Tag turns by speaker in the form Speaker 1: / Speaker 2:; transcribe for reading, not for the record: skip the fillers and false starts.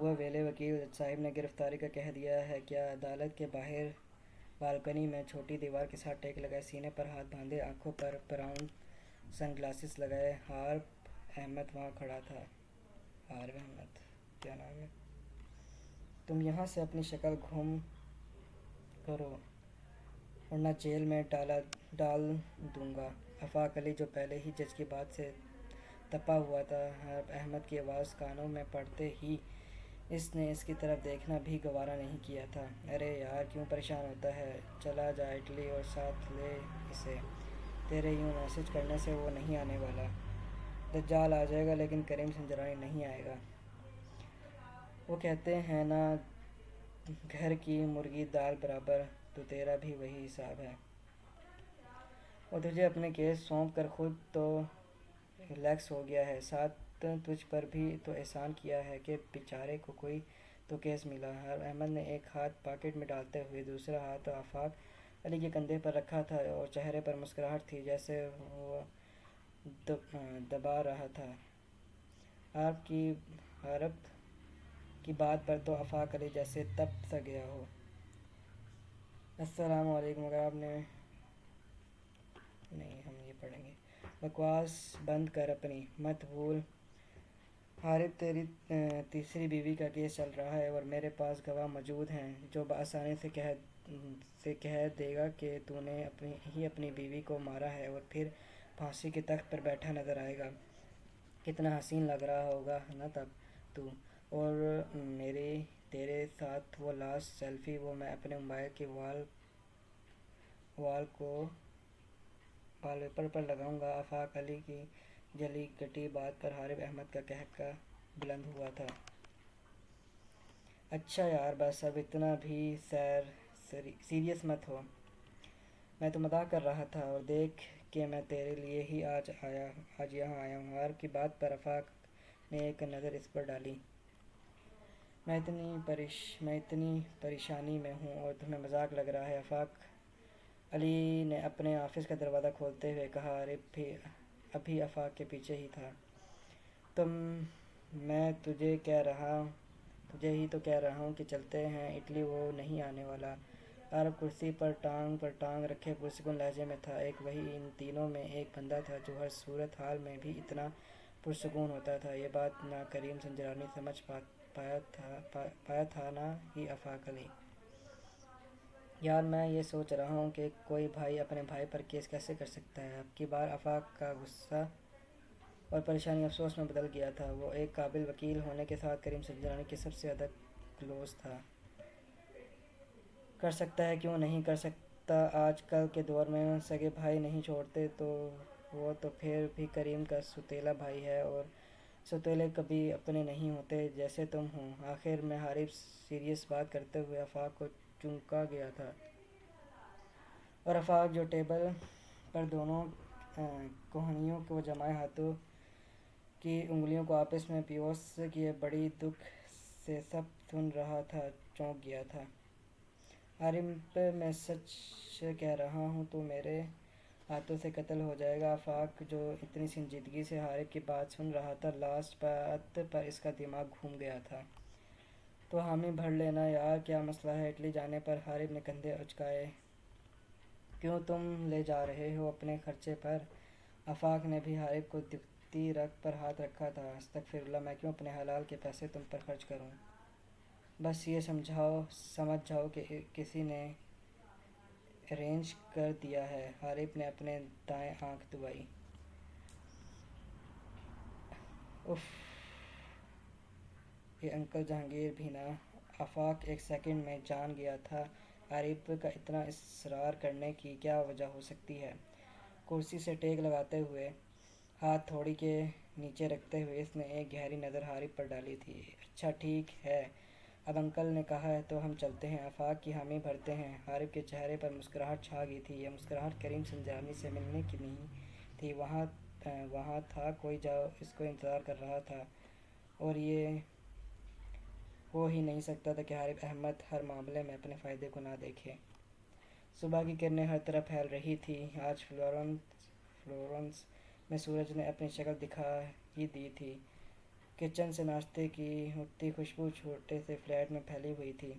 Speaker 1: ہوا ویلے وکیل جج صاحب نے گرفتاری کا کہہ دیا ہے کیا؟ عدالت کے باہر بالکنی میں چھوٹی دیوار کے ساتھ ٹیک لگائے سینے پر ہاتھ باندھے آنکھوں پر براؤن سن گلاسز لگائے حارب احمد وہاں کھڑا تھا۔ حارب احمد کیا نام ہے؟ تم یہاں سے اپنی شکل گم کرو ورنہ جیل میں ڈال دوں گا۔ آفاق علی جو پہلے ہی جج کی بات سے تپا ہوا تھا، حارب احمد کی آواز کانوں میں پڑتے ہی اس نے اس کی طرف دیکھنا بھی گوارا نہیں کیا تھا۔ ارے یار کیوں پریشان ہوتا ہے؟ چلا جا اٹلی اور ساتھ لے اسے۔ تیرے یوں میسج کرنے سے وہ نہیں آنے والا۔ دجال آ جائے گا لیکن کریم سنجرانی نہیں آئے گا۔ وہ کہتے ہیں نا گھر کی مرغی دال برابر، تو تیرا بھی وہی حساب ہے۔ وہ تجھے اپنے کیس سونپ کر خود تو ریلیکس ہو گیا ہے، ساتھ تجھ پر بھی تو احسان کیا ہے کہ بیچارے کو کوئی تو کیس ملا۔ حارب احمد نے ایک ہاتھ پاکٹ میں ڈالتے ہوئے دوسرا ہاتھ آفاق علی کے کندھے پر رکھا تھا اور چہرے پر مسکراہٹ تھی جیسے وہ دبا رہا تھا۔ حارب کی بات پر تو آفاق علی جیسے تپ سا گیا ہو۔ السلام علیکم۔ اگر آپ نے نہیں ہم یہ پڑھیں گے۔ بکواس بند کر اپنی، مت بھول حارب تیری تیسری بیوی کا کیس چل رہا ہے اور میرے پاس گواہ موجود ہیں جو بآسانی سے کہہ دے گا کہ تو نے اپنی بیوی کو مارا ہے اور پھر پھانسی کے تخت پر بیٹھا نظر آئے گا۔ کتنا حسین لگ رہا ہوگا نا تب تو۔ اور میری تیرے ساتھ وہ لاسٹ سیلفی وہ میں اپنے موبائل کے وال پیپر پر لگاؤں گا۔ آفاق علی کی جلی کٹی بات پر حارب احمد کا قہقہہ بلند ہوا تھا۔ اچھا یار بس اب اتنا بھی سیریس مت ہو، میں تو مزاق کر رہا تھا، اور دیکھ کہ میں تیرے لیے ہی آج یہاں آیا ہوں۔ حارب کی بات پر آفاق نے ایک نظر اس پر ڈالی۔ میں اتنی پریشانی میں ہوں اور تمہیں مذاق لگ رہا ہے؟ آفاق علی نے اپنے آفس کا دروازہ کھولتے ہوئے کہا۔ حارب ابھی آفاق کے پیچھے ہی تھا۔ میں تجھے ہی تو کہہ رہا ہوں کہ چلتے ہیں اٹلی، وہ نہیں آنے والا۔ حارب کرسی پر ٹانگ رکھے پرسکون لہجے میں تھا۔ ایک وہی ان تینوں میں ایک بندہ تھا جو ہر صورت حال میں بھی اتنا پرسکون ہوتا تھا۔ یہ بات نہ کریم سنجرانی سمجھ پایا تھا نہ ہی آفاق علی۔ یار میں یہ سوچ رہا ہوں کہ کوئی بھائی اپنے بھائی پر کیس کیسے کر سکتا ہے؟ اب کی بار آفاق کا غصہ اور پریشانی افسوس میں بدل گیا تھا۔ وہ ایک قابل وکیل ہونے کے ساتھ کریم سنجرانی کے سب سے زیادہ کلوز تھا۔ کر سکتا ہے، کیوں نہیں کر سکتا؟ آج کل کے دور میں سگے بھائی نہیں چھوڑتے، تو وہ تو پھر بھی کریم کا سوتیلا بھائی ہے، اور سوتیلے کبھی اپنے نہیں ہوتے جیسے تم ہو۔ آخر میں حارب سیریس بات کرتے ہوئے آفاق کو چونکا گیا تھا، اور آفاق جو ٹیبل پر دونوں کوہنیوں کو جمائے ہاتھوں کی انگلیوں کو آپس میں پیوست کیے بڑی دکھ سے سب سن رہا تھا، چونک گیا تھا۔ حارب میں سچ کہہ رہا ہوں تو میرے ہاتھوں سے قتل ہو جائے گا۔ آفاق جو اتنی سنجیدگی سے حارب کی بات سن رہا تھا، لاسٹ بات پر اس کا دماغ گھوم گیا تھا۔ تو حامی بھر لینا یار، کیا مسئلہ ہے؟ اٹلی جانے پر حارب نے کندھے اچکائے۔ کیوں تم لے جا رہے ہو اپنے خرچے پر؟ آفاق نے بھی حارب کو دکھتی رگ پر ہاتھ رکھا تھا۔ استغفراللہ، میں کیوں اپنے حلال کے پیسے تم پر خرچ کروں؟ بس یہ سمجھ جاؤ کہ کسی نے ارینج کر دیا ہے۔ حارب نے اپنے دائیں آنکھ دبائی۔ اف، یہ انکل جہانگیر بھی نا۔ آفاق ایک سیکنڈ میں جان گیا تھا حارب کا اتنا اصرار کرنے کی کیا وجہ ہو سکتی ہے۔ کرسی سے ٹیک لگاتے ہوئے، ہاتھ تھوڑی کے نیچے رکھتے ہوئے اس نے ایک گہری نظر حارب پر ڈالی تھی۔ اچھا ٹھیک ہے، اب انکل نے کہا ہے تو ہم چلتے ہیں، آفاق کی حامی بھرتے ہیں۔ حارب کے چہرے پر مسکراہٹ چھا گئی تھی۔ یہ مسکراہٹ کریم سنجرانی سے ملنے کی نہیں تھی، وہاں تھا کوئی جو اس کو انتظار کر رہا تھا، اور یہ ہو ہی نہیں سکتا تھا کہ حارب احمد ہر معاملے میں اپنے فائدے کو نہ دیکھے۔ صبح کی کرنیں ہر طرف پھیل رہی تھیں۔ آج فلورنس میں سورج نے اپنی شکل دکھا ہی دی تھی۔ کچن سے ناشتے کی اٹھتی خوشبو چھوٹے سے فلیٹ میں پھیلی ہوئی تھی۔